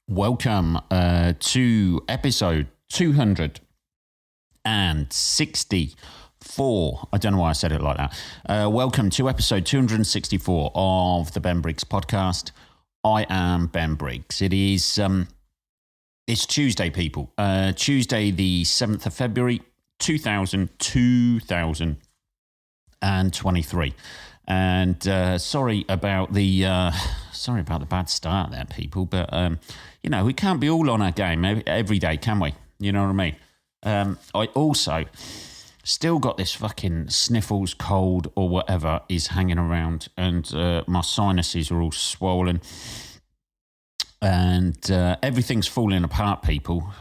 Welcome to episode 264. I don't know why I said it like that. Welcome to episode 264 of the Ben Briggs podcast. I am Ben Briggs. It's Tuesday, people. Tuesday, the 7th of February, 2023. And sorry about the bad start there, people. But we can't be all on our game every day, can we? You know what I mean? I also still got this fucking sniffles, cold, or whatever is hanging around, and my sinuses are all swollen, and everything's falling apart, people.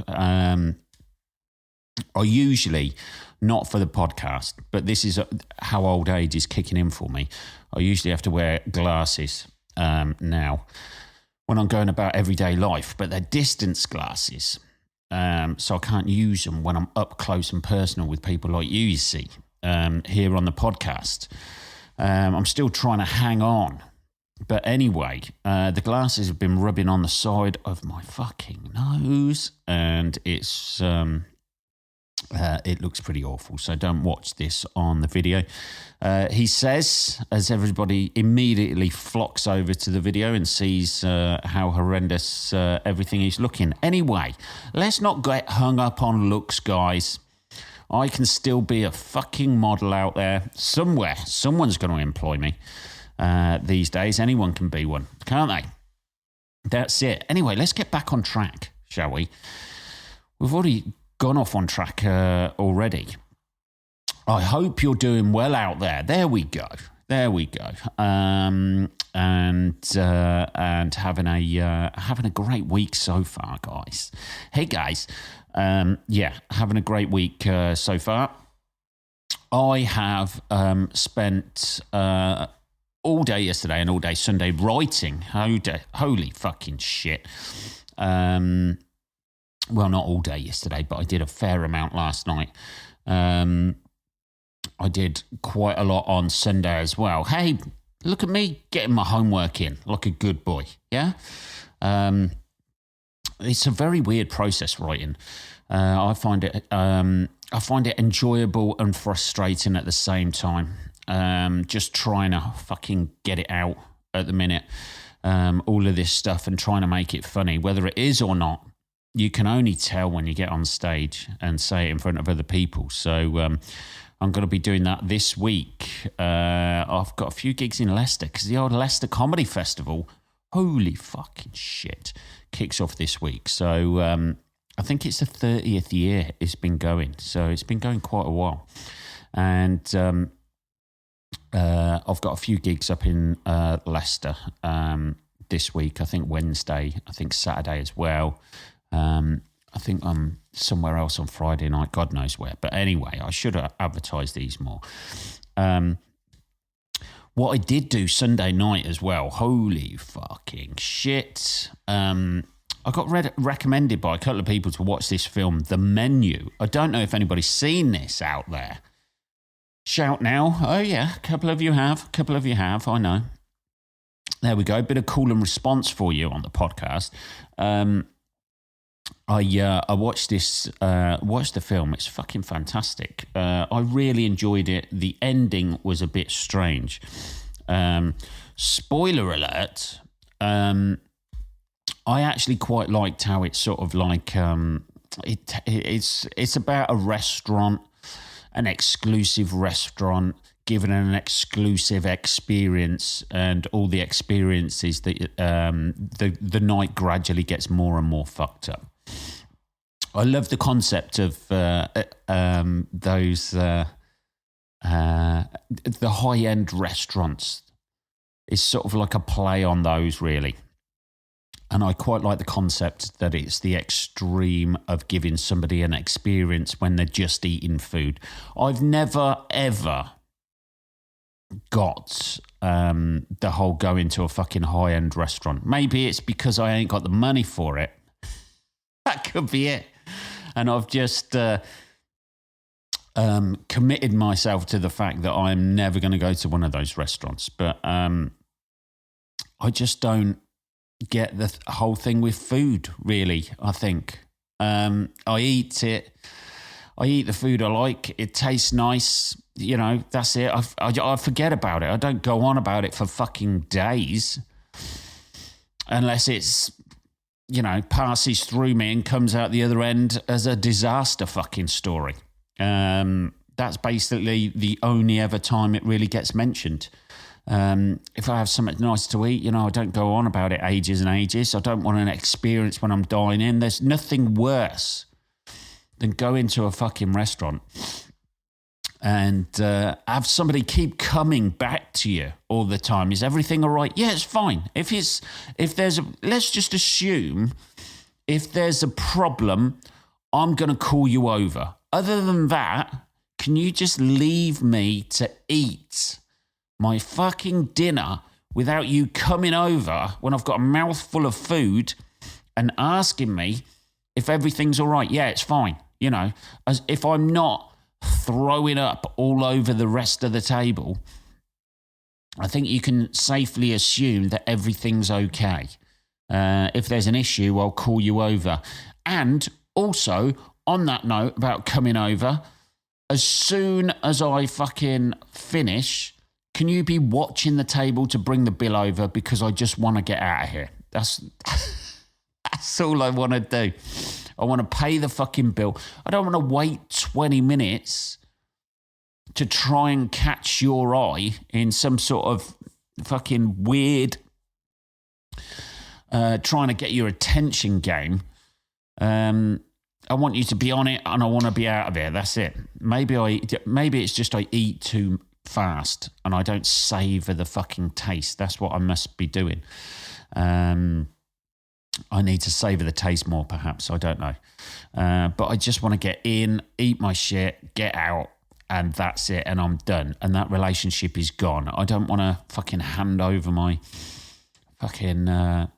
I usually, not for the podcast, but this is how old age is kicking in for me. I usually have to wear glasses now when I'm going about everyday life, but they're distance glasses. So I can't use them when I'm up close and personal with people like you see, here on the podcast. I'm still trying to hang on. But anyway, the glasses have been rubbing on the side of my fucking nose, and it's... it looks pretty awful, so don't watch this on the video. He says, as everybody immediately flocks over to the video and sees how horrendous everything is looking. Anyway, let's not get hung up on looks, guys. I can still be a fucking model out there somewhere. Someone's going to employ me these days. Anyone can be one, can't they? That's it. Anyway, let's get back on track, shall we? We've already gone off on track already. I hope you're doing well out there. There we go. And having a great week so far, guys. Hey guys, having a great week so far. I have spent all day yesterday and all day Sunday writing. Holy fucking shit. Well, not all day yesterday, but I did a fair amount last night. I did quite a lot on Sunday as well. Hey, look at me getting my homework in like a good boy, yeah? It's a very weird process, writing. I find it enjoyable and frustrating at the same time. Just trying to fucking get it out at the minute. All of this stuff and trying to make it funny, whether it is or not. You can only tell when you get on stage and say it in front of other people. So I'm going to be doing that this week. I've got a few gigs in Leicester because the old Leicester Comedy Festival, holy fucking shit, kicks off this week. So I think it's the 30th year it's been going. So it's been going quite a while. And I've got a few gigs up in Leicester this week. I think Wednesday, I think Saturday as well. I think I'm somewhere else on Friday night, God knows where. But anyway, I should advertise these more. What I did do Sunday night as well, holy fucking shit. I got recommended by a couple of people to watch this film, The Menu. I don't know if anybody's seen this out there. Shout now. Oh yeah, a couple of you have, I know. There we go, a bit of call and response for you on the podcast. I watched this, watched the film. It's fucking fantastic. I really enjoyed it. The ending was a bit strange. Spoiler alert. I actually quite liked how it's sort of like it's about a restaurant, an exclusive restaurant, given an exclusive experience, and all the experiences that the night gradually gets more and more fucked up. I love the concept of those the high-end restaurants. It's sort of like a play on those, really. And I quite like the concept that it's the extreme of giving somebody an experience when they're just eating food. I've never, ever got the whole going to a fucking high-end restaurant. Maybe it's because I ain't got the money for it. That could be it. And I've just committed myself to the fact that I'm never going to go to one of those restaurants. But I just don't get the whole thing with food, really, I think. I eat the food I like. It tastes nice. You know, that's it. I forget about it. I don't go on about it for fucking days. Unless it's, you know, passes through me and comes out the other end as a disaster fucking story. That's basically the only ever time it really gets mentioned. If I have something nice to eat, you know, I don't go on about it ages and ages. I don't want an experience when I'm dining. There's nothing worse than go into a fucking restaurant and have somebody keep coming back to you all the time. Is everything all right? Yeah, it's fine. Let's just assume if there's a problem, I'm going to call you over. Other than that, can you just leave me to eat my fucking dinner without you coming over when I've got a mouthful of food and asking me if everything's all right? Yeah, it's fine. You know, as if I'm not throwing up all over the rest of the table, I think you can safely assume that everything's okay. If there's an issue, I'll call you over. And also, on that note about coming over, as soon as I fucking finish, can you be watching the table to bring the bill over, because I just want to get out of here. That's all I want to do. I want to pay the fucking bill. I don't want to wait 20 minutes to try and catch your eye in some sort of fucking weird trying to get your attention game. I want you to be on it and I want to be out of here. That's it. Maybe it's just I eat too fast and I don't savour the fucking taste. That's what I must be doing. I need to savour the taste more, perhaps. I don't know. But I just want to get in, eat my shit, get out, and that's it, and I'm done. And that relationship is gone. I don't want to fucking hand over my fucking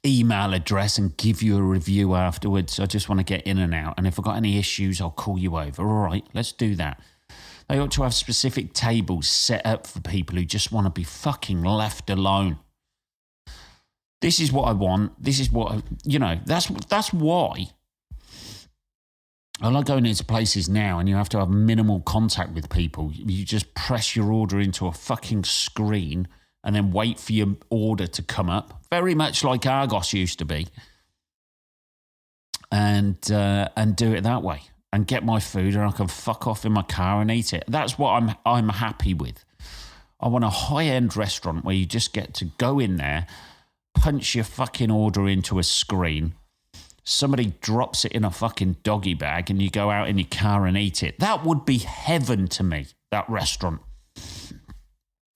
email address and give you a review afterwards. I just want to get in and out. And if I've got any issues, I'll call you over. All right, let's do that. They ought to have specific tables set up for people who just want to be fucking left alone. This is what I want. This is what, that's why I like going into places now and you have to have minimal contact with people. You just press your order into a fucking screen and then wait for your order to come up. Very much like Argos used to be. And do it that way. And get my food and I can fuck off in my car and eat it. That's what I'm happy with. I want a high-end restaurant where you just get to go in there, punch your fucking order into a screen, somebody drops it in a fucking doggy bag and you go out in your car and eat it. That would be heaven to me, that restaurant.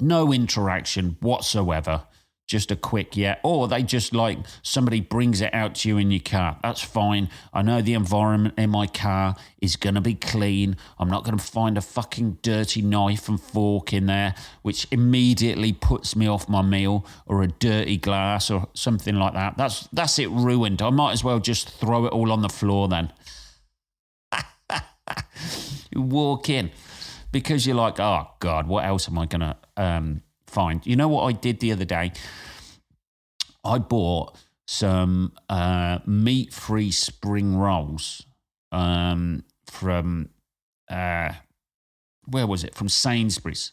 No interaction whatsoever. Just a quick Or they just like somebody brings it out to you in your car. That's fine. I know the environment in my car is going to be clean. I'm not going to find a fucking dirty knife and fork in there, which immediately puts me off my meal, or a dirty glass or something like that. That's it ruined. I might as well just throw it all on the floor then. You walk in because you're like, oh God, what else am I going to find? You know what I did the other day? I bought some meat-free spring rolls from where was it? From Sainsbury's.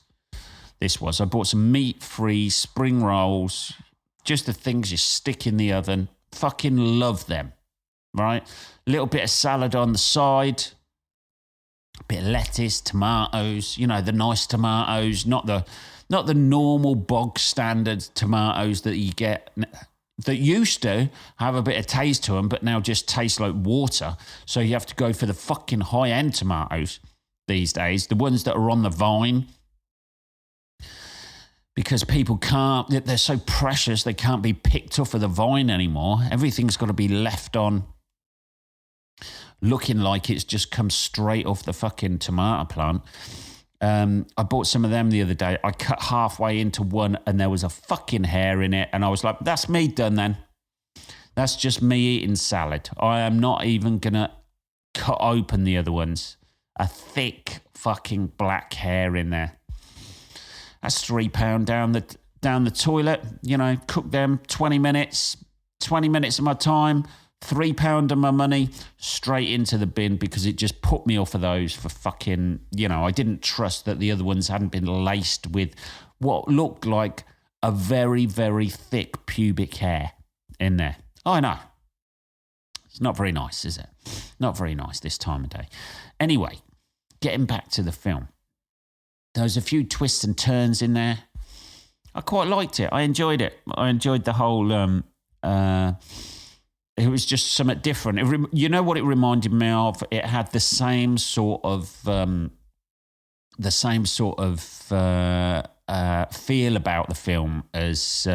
I bought some meat-free spring rolls, just the things you stick in the oven. Fucking love them, right? A little bit of salad on the side, a bit of lettuce, tomatoes, the nice tomatoes, not the normal bog standard tomatoes that you get that used to have a bit of taste to them, but now just taste like water. So you have to go for the fucking high-end tomatoes these days, the ones that are on the vine, because people they're so precious, they can't be picked off of the vine anymore. Everything's got to be left on looking like it's just come straight off the fucking tomato plant. I bought some of them the other day. I cut halfway into one and there was a fucking hair in it. And I was like, that's me done then. That's just me eating salad. I am not even going to cut open the other ones. A thick fucking black hair in there. That's £3 down down the toilet, cook them 20 minutes of my time, £3 of my money, straight into the bin because it just put me off of those for fucking, I didn't trust that the other ones hadn't been laced with what looked like a very, very thick pubic hair in there. I know. It's not very nice, is it? Not very nice this time of day. Anyway, getting back to the film. There was a few twists and turns in there. I quite liked it. I enjoyed it. I enjoyed the whole... it was just something different. You know what it reminded me of? It had the same sort of feel about the film as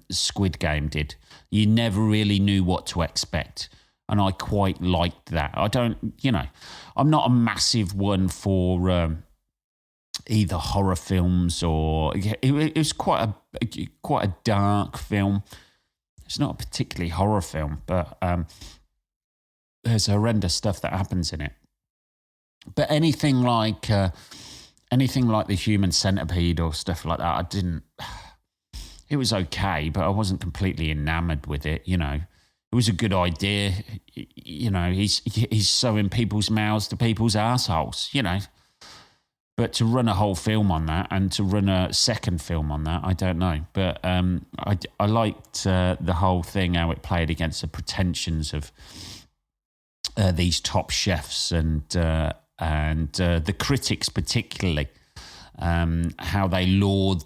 Squid Game did. You never really knew what to expect. And I quite liked that. I'm not a massive one for either horror films or... It was quite a dark film. It's not a particularly horror film, but there's horrendous stuff that happens in it. But anything like the Human Centipede or stuff like that, I didn't... It was okay, but I wasn't completely enamored with it, It was a good idea, he's sewing people's mouths to people's assholes, But to run a whole film on that and to run a second film on that, I don't know. But I liked the whole thing, how it played against the pretensions of these top chefs and the critics particularly, how they laud,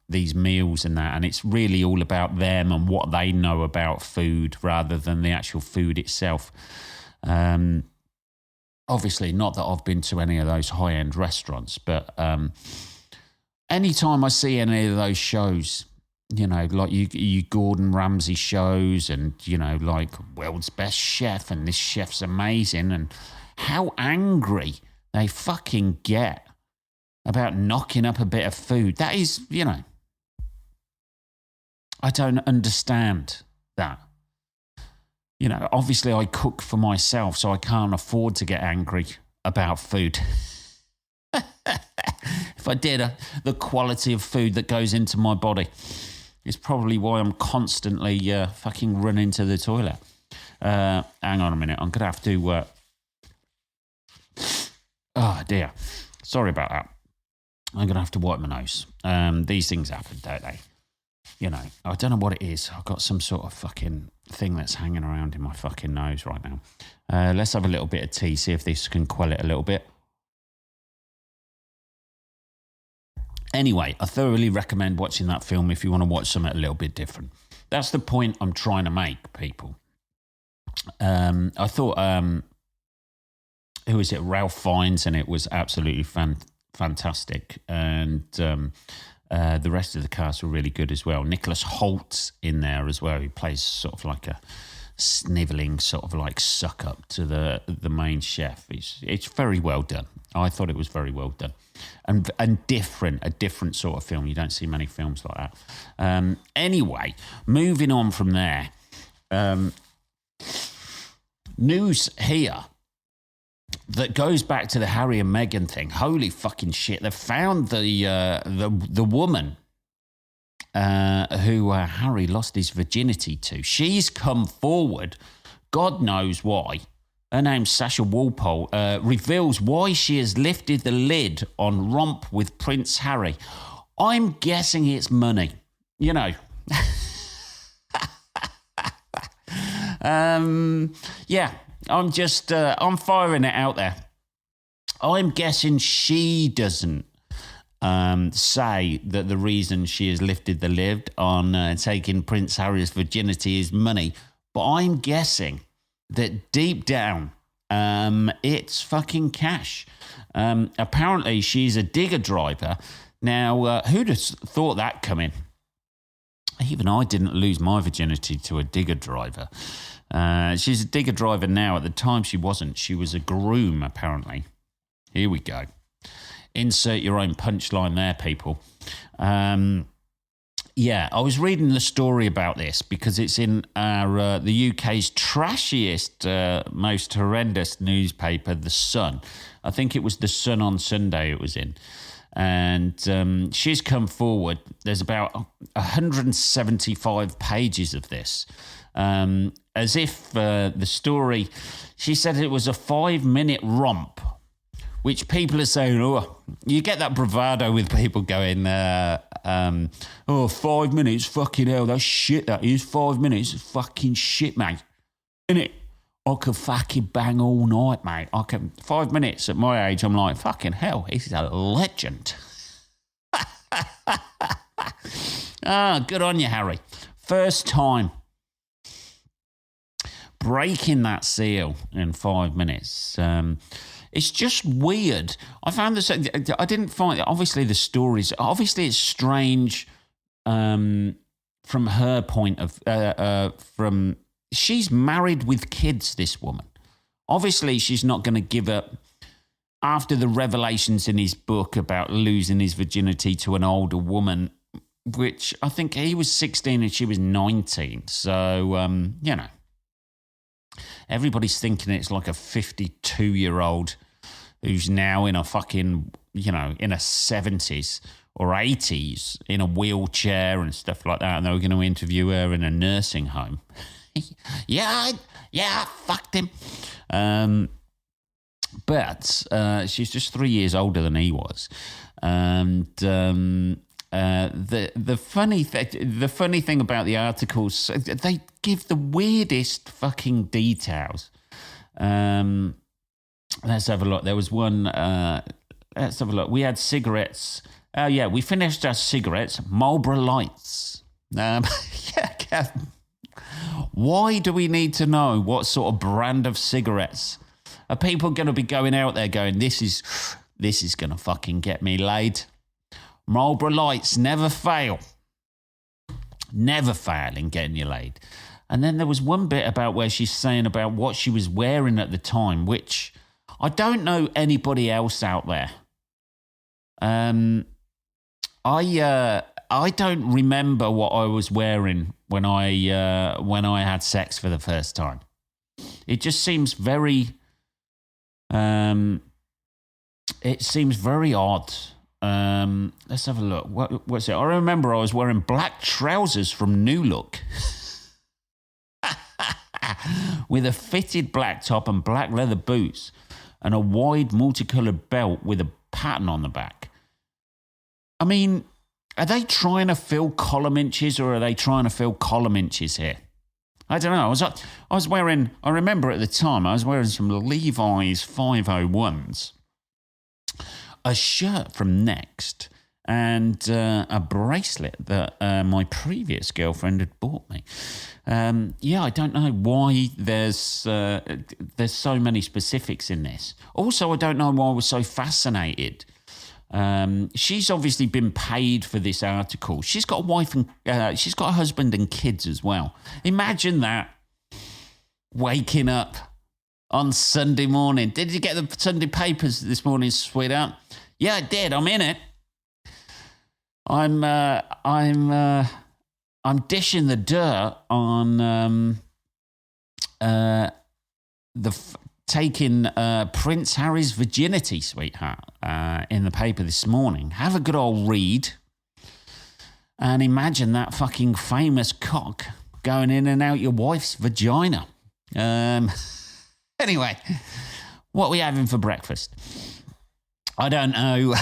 these meals and that. And it's really all about them and what they know about food rather than the actual food itself. Obviously, not that I've been to any of those high-end restaurants, but anytime I see any of those shows, like you Gordon Ramsay shows and, like World's Best Chef and this chef's amazing and how angry they fucking get about knocking up a bit of food. That is, I don't understand that. Obviously I cook for myself, so I can't afford to get angry about food. If I did, the quality of food that goes into my body is probably why I'm constantly fucking running to the toilet. Hang on a minute, I'm going to have to... Oh, dear. Sorry about that. I'm going to have to wipe my nose. These things happen, don't they? I don't know what it is. I've got some sort of fucking thing that's hanging around in my fucking nose right now. Let's have a little bit of tea, see if this can quell it a little bit. Anyway, I thoroughly recommend watching that film if you want to watch something a little bit different. That's the point I'm trying to make, people. I thought, who is it? Ralph Fiennes, and it was absolutely fantastic. And the rest of the cast were really good as well. Nicholas Holt's in there as well. He plays sort of like a snivelling sort of like suck up to the main chef. It's very well done. I thought it was very well done. And a different sort of film. You don't see many films like that. Anyway, moving on from there. News here that goes back to the Harry and Meghan thing. Holy fucking shit! They found the woman who Harry lost his virginity to. She's come forward. God knows why. Her name's Sasha Walpole. Reveals why she has lifted the lid on romp with Prince Harry. I'm guessing it's money. Yeah, I'm just, I'm firing it out there. I'm guessing she doesn't say that the reason she has lifted the lid on taking Prince Harry's virginity is money. But I'm guessing that deep down, it's fucking cash. Apparently, she's a digger driver. Now, who'd have thought that coming? Even I didn't lose my virginity to a digger driver. She's a digger driver now. At the time, she wasn't. She was a groom, apparently. Here we go. Insert your own punchline there, people. Yeah, I was reading the story about this because it's in the UK's trashiest, most horrendous newspaper, The Sun. I think it was The Sun on Sunday it was in. And she's come forward. There's about 175 pages of this. As if the story, she said it was a 5-minute romp, which people are saying, oh, you get that bravado with people going, 5 minutes, fucking hell, that's shit, that is. 5 minutes, fucking shit, mate. Innit? I could fucking bang all night, mate. 5 minutes at my age, I'm like, fucking hell, he's a legend. Good on you, Harry. First time breaking that seal in 5 minutes. It's just weird. I found this. I didn't find. Obviously, the stories. Obviously, it's strange from her point of. From she's married with kids. This woman. Obviously, she's not going to give up after the revelations in his book about losing his virginity to an older woman, which I think he was 16 and she was 19. So you know. Everybody's thinking it's like a 52-year-old who's now in a fucking, in her 70s or 80s in a wheelchair and stuff like that. And they were going to interview her in a nursing home. yeah, I fucked him. But she's just 3 years older than he was. And the funny thing about the articles, they give the weirdest fucking details. Let's have a look. There was one. Let's have a look. We had cigarettes. We finished our cigarettes. Marlboro Lights. Why do we need to know what sort of brand of cigarettes? Are people going to be going out there going, this is going to fucking get me laid? Marlboro Lights never fail. Never fail in getting you laid. And then there was one bit about where she's saying about what she was wearing at the time, which I don't know anybody else out there. I don't remember what I was wearing when I had sex for the first time. It just seems very. It seems very odd. Let's have a look. What's it? I remember I was wearing black trousers from New Look with a fitted black top and black leather boots and a wide multicolored belt with a pattern on the back. I mean, are they trying to fill column inches or are they trying to fill column inches here? I don't know. I was wearing, I remember at the time, I was wearing some Levi's 501s, a shirt from Next, and a bracelet that my previous girlfriend had bought me. I don't know why there's so many specifics in this. Also, I don't know why I was so fascinated. She's obviously been paid for this article. She's got a wife and she's got a husband and kids as well. Imagine that, waking up on Sunday morning. Did you get the Sunday papers this morning, sweetheart? Yeah, I did. I'm in it. I'm dishing the dirt on taking Prince Harry's virginity, sweetheart, in the paper this morning. Have a good old read and imagine that fucking famous cock going in and out your wife's vagina. Anyway, what are we having for breakfast? I don't know.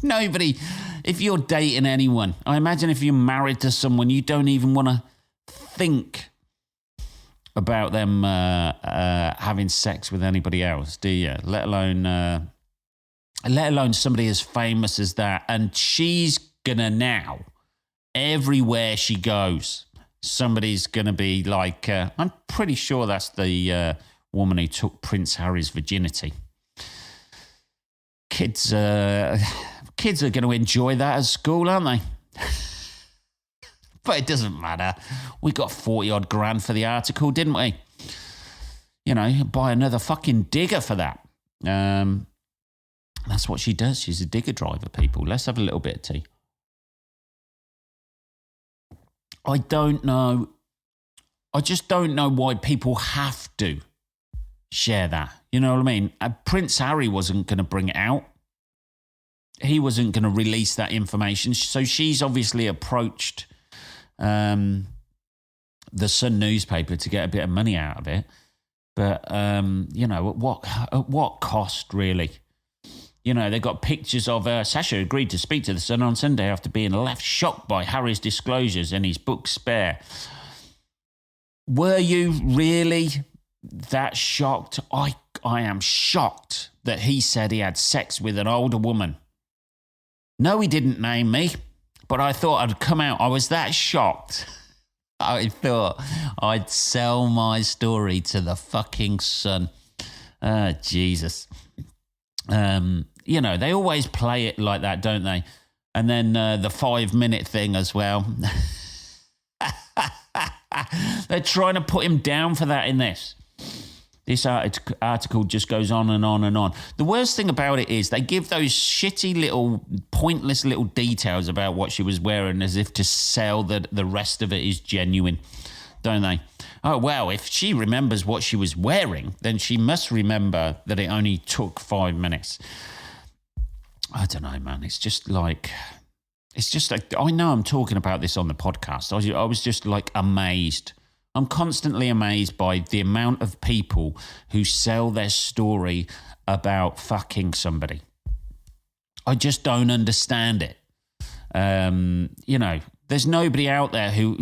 Nobody, if you're dating anyone, I imagine if you're married to someone, you don't even want to think about them having sex with anybody else, do you? Let alone somebody as famous as that. And she's gonna now, everywhere she goes, somebody's gonna be like, I'm pretty sure that's the woman who took Prince Harry's virginity. Kids are going to enjoy that at school, aren't they? But it doesn't matter. We got 40-odd grand for the article, didn't we? Buy another fucking digger for that. That's what she does. She's a digger driver, people. Let's have a little bit of tea. I don't know. I just don't know why people have to share that. You know what I mean? Prince Harry wasn't going to bring it out. he wasn't going to release that information. So she's obviously approached the Sun newspaper to get a bit of money out of it. But, at what cost, really? They got pictures of Sasha agreed to speak to the Sun on Sunday after being left shocked by Harry's disclosures in his book Spare. Were you really that shocked? I am shocked that he said he had sex with an older woman. No, he didn't name me, but I thought I'd come out. I was that shocked. I thought I'd sell my story to the fucking Sun. Jesus. They always play it like that, don't they? And then the 5-minute thing as well. They're trying to put him down for that in this. This article just goes on and on and on. The worst thing about it is they give those shitty little, pointless little details about what she was wearing as if to sell that the rest of it is genuine, don't they? Oh, well, if she remembers what she was wearing, then she must remember that it only took 5 minutes. I don't know, man. It's just like, I know I'm talking about this on the podcast. I was just like amazed. I'm constantly amazed by the amount of people who sell their story about fucking somebody. I just don't understand it. There's nobody out there who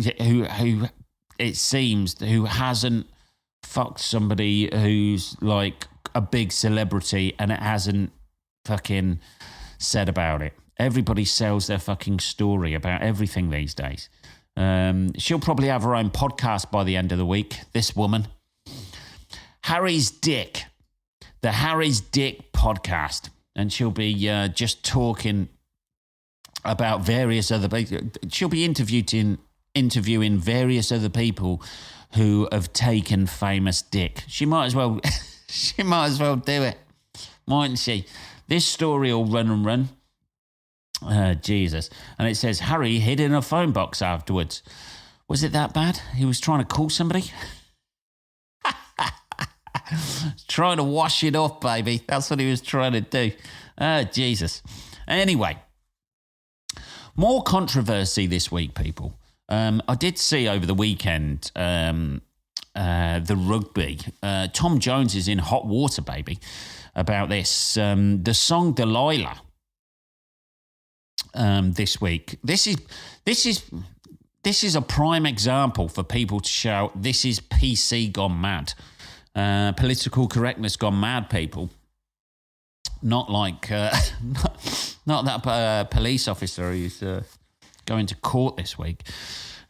it seems who hasn't fucked somebody who's like a big celebrity and it hasn't fucking said about it. Everybody sells their fucking story about everything these days. She'll probably have her own podcast by the end of the week, this woman. Harry's Dick, the Harry's Dick podcast. And she'll be just talking about various other people. She'll be interviewing various other people who have taken famous dick. She might as well do it, mightn't she? This story will run and run. Jesus. And it says, Harry hid in a phone box afterwards. Was it that bad? He was trying to call somebody? Trying to wash it off, baby. That's what he was trying to do. Jesus. Anyway, more controversy this week, people. I did see over the weekend the rugby. Tom Jones is in hot water, baby, about this. The song Delilah. This week. This is a prime example for people to shout, this is PC gone mad. Political correctness gone mad, people. Not like, not that police officer who's going to court this week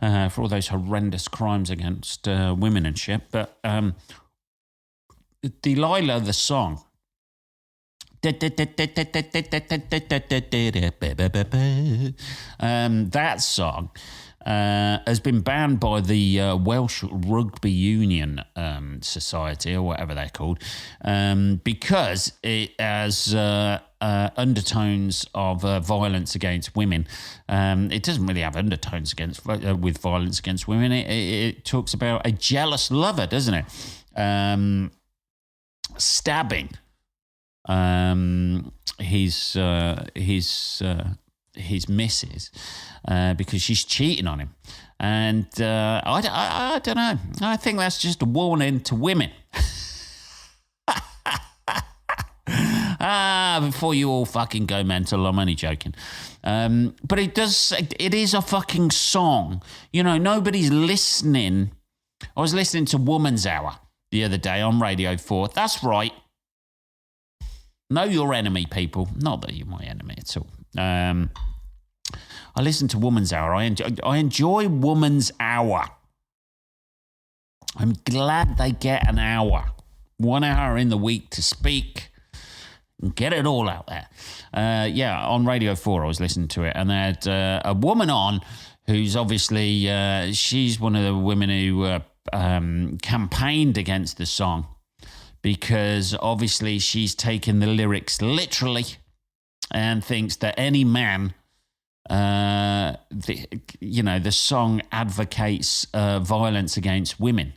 for all those horrendous crimes against women and shit. But Delilah, the song, that song has been banned by the Welsh Rugby Union Society, or whatever they're called, because it has undertones of violence against women. It doesn't really have undertones with violence against women. It talks about a jealous lover, doesn't it? Stabbing his missus because she's cheating on him, and I don't know. I think that's just a warning to women. Before you all fucking go mental, I'm only joking. But it is a fucking song. Nobody's listening. I was listening to Woman's Hour the other day on Radio 4. That's right. Know your enemy, people. Not that you're my enemy at all. I listen to Woman's Hour. I enjoy Woman's Hour. I'm glad they get an hour. 1 hour in the week to speak and get it all out there. On Radio 4 I was listening to it, and they had a woman on who's obviously, she's one of the women who campaigned against the song, because obviously she's taken the lyrics literally and thinks that any man, the song advocates violence against women.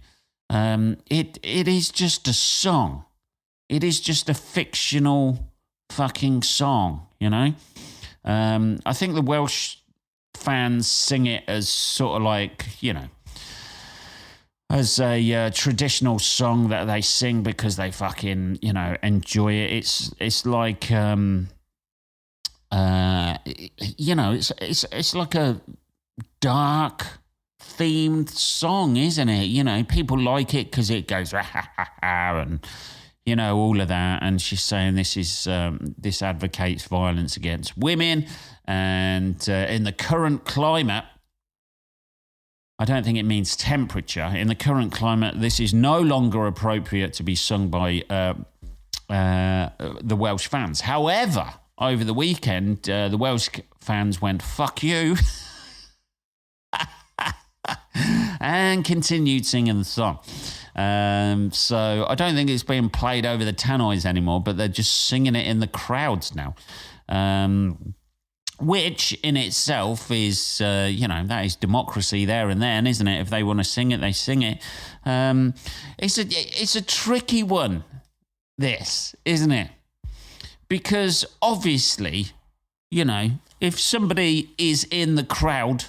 It is just a song. It is just a fictional fucking song, you know? I think the Welsh fans sing it as sort of like, you know, as a traditional song that they sing because they fucking, you know, enjoy it. It's like, you know, it's like a dark themed song, isn't it? You know, people like it because it goes and, you know, all of that. And she's saying this advocates violence against women, and in the current climate, I don't think it means temperature. In the current climate, this is no longer appropriate to be sung by the Welsh fans. However, over the weekend, the Welsh fans went, fuck you, and continued singing the song. So I don't think it's being played over the tannoys anymore, but they're just singing it in the crowds now. Which in itself is, you know, that is democracy there and then, isn't it? If they want to sing it, they sing it. It's a tricky one, this, isn't it? Because obviously, you know, if somebody is in the crowd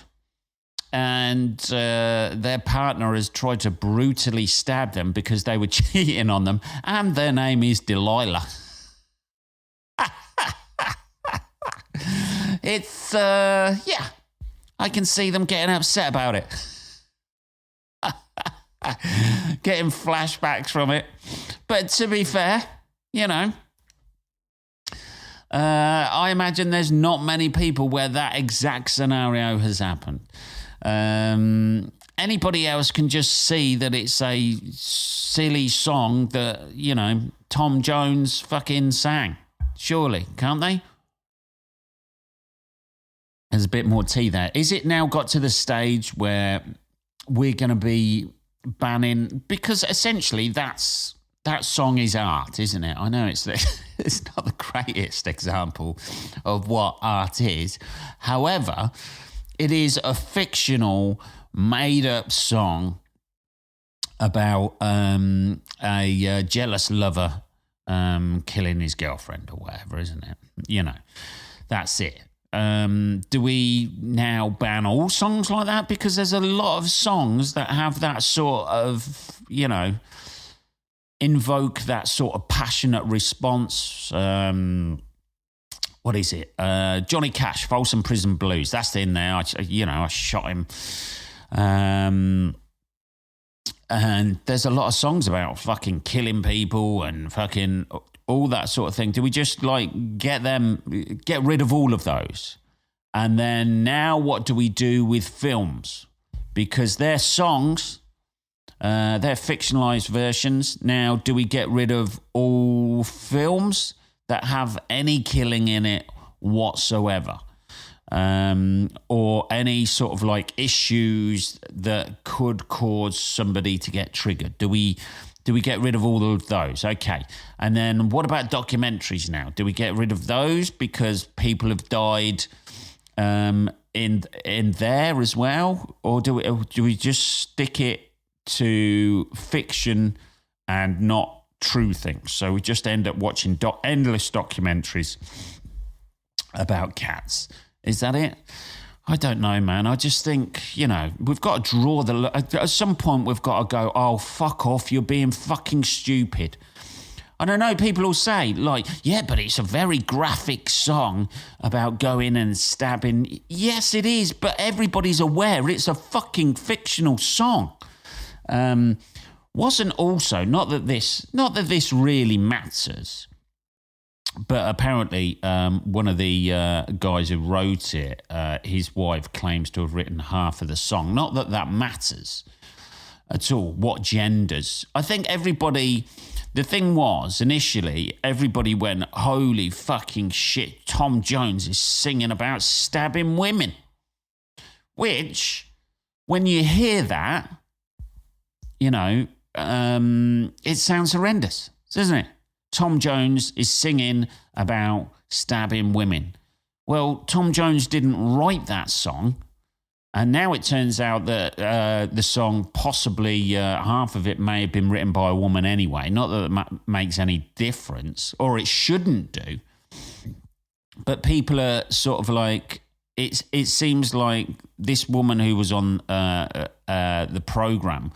and their partner has tried to brutally stab them because they were cheating on them and their name is Delilah, it's, yeah, I can see them getting upset about it. Getting flashbacks from it. But to be fair, you know, I imagine there's not many people where that exact scenario has happened. Anybody else can just see that it's a silly song that, you know, Tom Jones fucking sang. Surely, can't they? There's a bit more tea there. Is it now got to the stage where we're going to be banning? Because essentially that song is art, isn't it? I know it's not the greatest example of what art is. However, it is a fictional, made-up song about a jealous lover killing his girlfriend or whatever, isn't it? You know, that's it. Do we now ban all songs like that? Because there's a lot of songs that have that sort of, you know, invoke that sort of passionate response. What is it? Johnny Cash, Folsom Prison Blues. That's in there. I shot him. And there's a lot of songs about fucking killing people and fucking all that sort of thing. Do we just like get rid of all of those? And then now what do we do with films? Because they're songs, they're fictionalized versions. Now, do we get rid of all films that have any killing in it whatsoever? Or any sort of like issues that could cause somebody to get triggered? Do we get rid of all of those? Okay. And then what about documentaries now? Do we get rid of those because people have died in there as well? Or do we just stick it to fiction and not true things? So we just end up watching endless documentaries about cats. Is that it? I don't know, man. I just think, you know, we've got to draw at some point we've got to go, oh, fuck off, you're being fucking stupid. And I know people will say, like, yeah, but it's a very graphic song about going and stabbing. Yes, it is, but everybody's aware it's a fucking fictional song. Wasn't also, not that this really matters, but apparently one of the guys who wrote it, his wife claims to have written half of the song. Not that that matters at all, what genders. I think the thing was, initially, everybody went, holy fucking shit, Tom Jones is singing about stabbing women. Which, when you hear that, you know, it sounds horrendous, doesn't it? Tom Jones is singing about stabbing women. Well, Tom Jones didn't write that song. And now it turns out that the song, possibly half of it may have been written by a woman anyway. Not that it makes any difference, or it shouldn't do. But people are sort of like, it seems like this woman who was on the program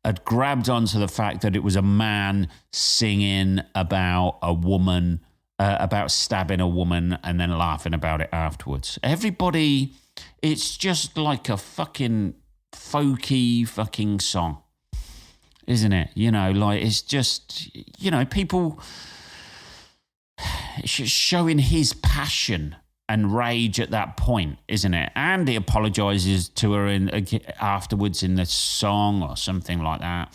had grabbed onto the fact that it was a man singing about a woman, about stabbing a woman and then laughing about it afterwards. Everybody, it's just like a fucking folky fucking song, isn't it? You know, like it's just, you know, people showing his passion and rage at that point, isn't it? And he apologises to her afterwards in the song or something like that.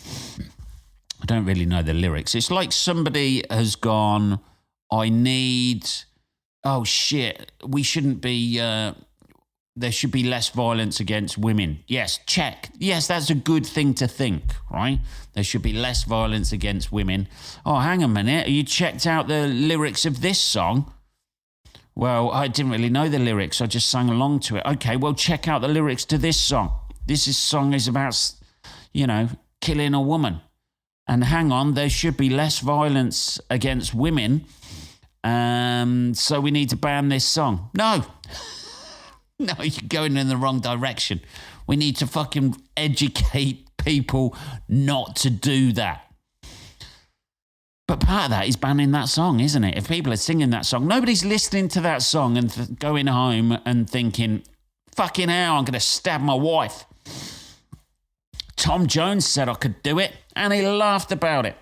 I don't really know the lyrics. It's like somebody has gone, oh shit, we shouldn't be, there should be less violence against women. Yes, check. Yes, that's a good thing to think, right? There should be less violence against women. Oh, hang a minute. You checked out the lyrics of this song? Well, I didn't really know the lyrics. I just sang along to it. Okay, well, check out the lyrics to this song. Song is about, you know, killing a woman. And hang on, there should be less violence against women. So we need to ban this song. No. No, you're going in the wrong direction. We need to fucking educate people not to do that. But part of that is banning that song, isn't it? If people are singing that song, nobody's listening to that song and going home and thinking, fucking hell, I'm going to stab my wife. Tom Jones said I could do it, and he laughed about it.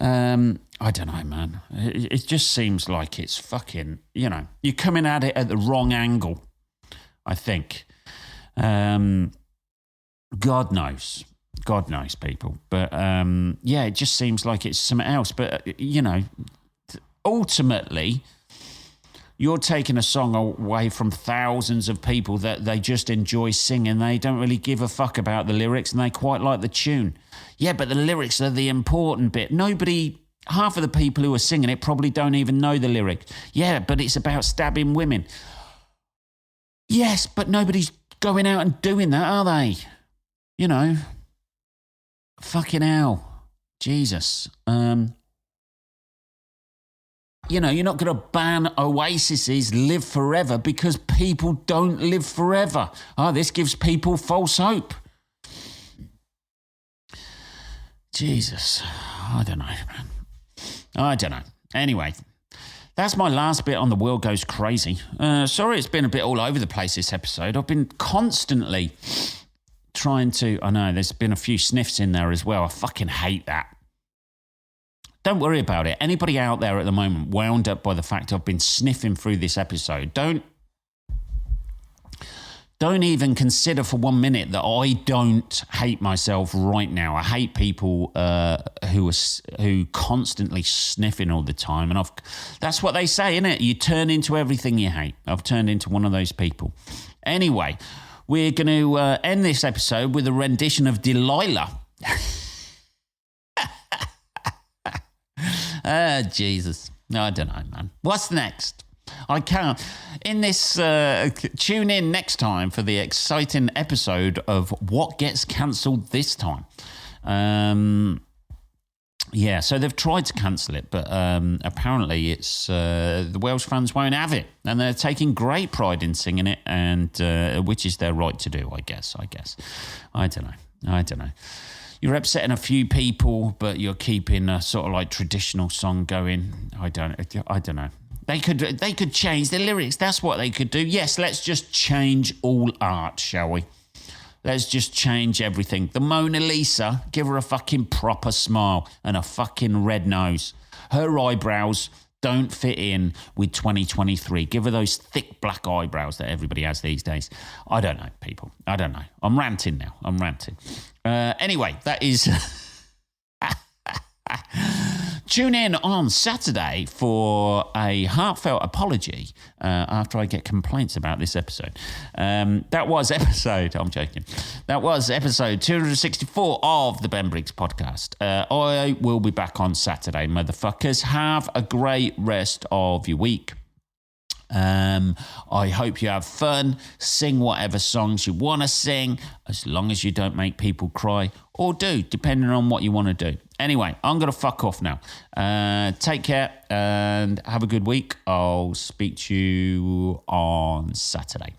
I don't know, man. It just seems like it's fucking, you know, you're coming at it at the wrong angle, I think. God knows. God knows, people. But, yeah, it just seems like it's something else. But, you know, ultimately, you're taking a song away from thousands of people that they just enjoy singing. They don't really give a fuck about the lyrics and they quite like the tune. Yeah, but the lyrics are the important bit. Half of the people who are singing it probably don't even know the lyrics. Yeah, but it's about stabbing women. Yes, but nobody's going out and doing that, are they? You know, fucking hell. Jesus. You know, you're not going to ban Oasis's Live Forever because people don't live forever. Oh, this gives people false hope. Jesus. I don't know, man. I don't know. Anyway, that's my last bit on The World Goes Crazy. Sorry it's been a bit all over the place this episode. I've been constantly trying to... I know, there's been a few sniffs in there as well. I fucking hate that. Don't worry about it. Anybody out there at the moment wound up by the fact I've been sniffing through this episode, don't even consider for 1 minute that I don't hate myself right now. I hate people who constantly sniffing all the time. And that's what they say, isn't it? You turn into everything you hate. I've turned into one of those people. Anyway, we're going to end this episode with a rendition of Delilah. Jesus. No, I don't know, man. What's next? I can't. In this, tune in next time for the exciting episode of What Gets Cancelled This Time. Yeah, so they've tried to cancel it, but apparently it's the Welsh fans won't have it, and they're taking great pride in singing it, and which is their right to do, I guess. I don't know. You're upsetting a few people, but you're keeping a sort of like traditional song going. I don't know. They could change the lyrics. That's what they could do. Yes, let's just change all art, shall we? Let's just change everything. The Mona Lisa, give her a fucking proper smile and a fucking red nose. Her eyebrows don't fit in with 2023. Give her those thick black eyebrows that everybody has these days. I don't know, people. I don't know. I'm ranting now. Anyway, that is... Tune in on Saturday for a heartfelt apology after I get complaints about this episode. That was episode 264 of the Ben Briggs podcast. I will be back on Saturday, motherfuckers. Have a great rest of your week. I hope you have fun. Sing whatever songs you want to sing, as long as you don't make people cry, or do, depending on what you want to do. Anyway, I'm going to fuck off now. Take care and have a good week. I'll speak to you on Saturday.